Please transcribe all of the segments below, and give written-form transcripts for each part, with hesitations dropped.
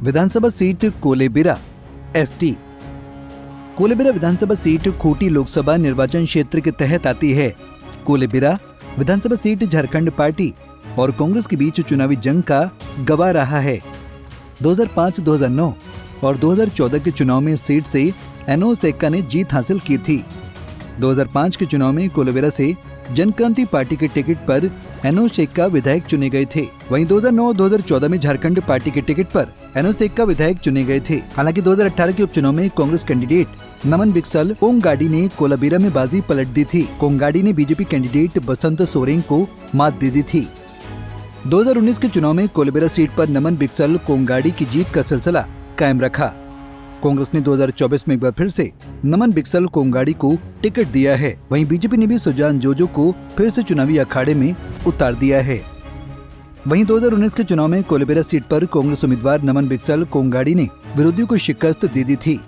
विधानसभा seat Kolebira ST. Kolebira विधानसभा seat Khunti Lok Sabha निर्वाचन क्षेत्र के तहत आती है। कोलेबिरा विधानसभा सीट झारखंड पार्टी और कांग्रेस के बीच चुनावी जंग का गवाह रहा है। 2005, 2009 और 2014 के चुनाव में इस सीट से एनोस एक्का ने जीत हासिल की थी। 2005 के चुनाव में कोलेबिरा से जनक्रांति पार्टी के टिकट पर एनोस एक्का विधायक चुने गए थे। वहीं 2009 और 2014 में झारखंड पार्टी के टिकट पर एनोस एक्का विधायक चुने गए थे। हालांकि 2018 के उपचुनाव में कांग्रेस कैंडिडेट नमन बिक्सल कोंगाडी ने कोलेबिरा में बाजी पलट दी थी। कोंगाडी ने बीजेपी कैंडिडेट बसंत सोरेन को मात दे दी थी। 2019 के चुनाव में कोलेबिरा सीट पर नमन बिक्सल कोंगाडी की जीत का सिलसिला कायम रखा। कांग्रेस ने 2024 में एक बार फिर से नमन बिक्सल कोंगाडी को टिकट दिया है। वहीं बीजेपी ने भी सुजान जोजो को फिर से चुनावी अखाड़े में उतार दिया है। वहीं 2019 के चुनाव में कोलेबिरा सीट पर कांग्रेस उम्मीदवार नमन बिक्सल कोंगाडी ने विरोधियों को शिकस्त दे दी थी।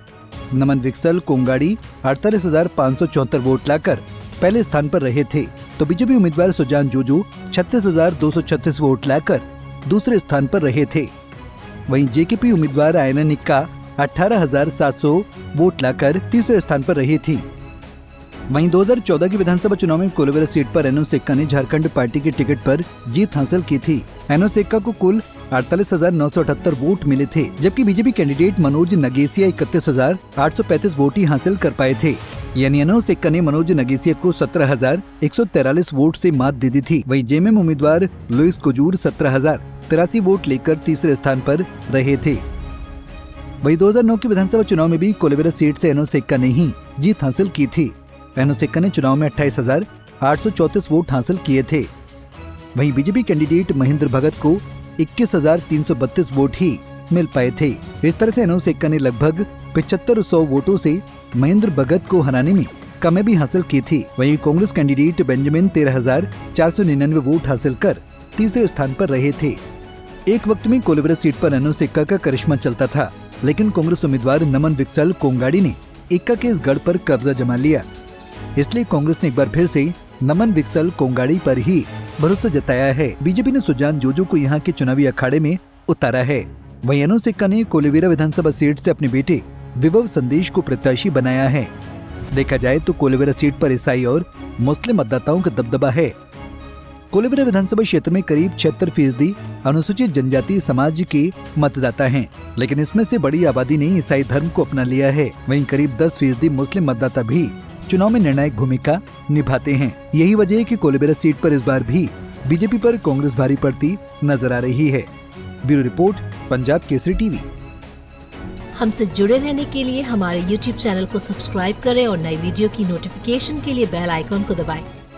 नमन बिक्सल कोंगाडी 48,574 वोट लाकर पहले स्थान पर रहे थे, तो बीजेपी उम्मीदवार सुजान जोजो 36,236 वोट लाकर दूसरे स्थान पर रहे थे। वहीं जेकेपी उम्मीदवार आयना निक्का 18,700 वोट लाकर तीसरे स्थान पर रही थी। वहीं 2014 के विधानसभा चुनाव में कोलेबिरा सीट पर एनोस एक्का ने झारखंड पार्टी के टिकट पर जीत हासिल की थी। एनोस एक्का को कुल 48,978 वोट मिले थे, जबकि BJP candidate Manoj Nagesia 31,835 vote ही हासिल कर पाए थे। यानी एनोस एक्का ने मनोज नगेसिया को 17,143 वोट से मात दे दी थी। वहीं जेएमएम उम्मीदवार लुइस कुजूर 17,083 वोट लेकर तीसरे स्थान पर रहे थे। वहीं 2009 के विधानसभा चुनाव में भी कोलेबिरा सीट से एनोस एक्का ने ही जीत हासिल की थी। एनोस एक्का ने चुनाव में 28,834 वोट हासिल किए थे। वहीं बीजेपी कैंडिडेट महेंद्र भगत को 21,332 वोट ही मिल पाए थे। इस तरह से एनोस एक्का ने लगभग 7500 वोटों से महेंद्र भगत को हराने में कामयाबी हासिल की थी। वहीं कांग्रेस कैंडिडेट बेंजामिन 13,499 वोट हासिल कर तीसरे स्थान पर रहे थे। एक वक्त में कोलेबिरा सीट पर एनोस एक्का का करिश्मा चलता था, लेकिन कांग्रेस उम्मीदवार नमन बिक्सल कोंगाडी ने एक्का के इस गढ़ पर कब्जा जमा लिया। इसलिए कांग्रेस ने एक बार फिर से नमन बिक्सल कोंगाडी पर ही भरोसा जताया है। बीजेपी ने सुजान जोजो को यहाँ के चुनावी अखाड़े में उतारा है। वहीं एनोस एक्का ने कोलेबिरा विधानसभा सीट से अपने बेटे विभव संदेश को प्रत्याशी बनाया है। देखा जाए तो कोलेबिरा सीट पर ईसाई और मुस्लिम मतदाताओं का दबदबा है। कोलेबिरा विधानसभा क्षेत्र में करीब 76% अनुसूचित जनजाति समाज के मतदाता हैं, लेकिन इसमें से बड़ी आबादी ने ईसाई धर्म को अपना लिया है। वहीं करीब 10% मुस्लिम मतदाता भी चुनाव में निर्णायक भूमिका निभाते हैं। यही वजह है कि कोलेबिरा सीट पर इस बार भी बीजेपी पर कांग्रेस भारी पड़ती नजर आ रही है। Bureau report, Punjab Kesari TV. हमसे जुड़े रहने के लिए हमारे YouTube चैनल को सब्सक्राइब करें और नई वीडियो की नोटिफिकेशन के लिए बेल आइकॉन को दबाएं।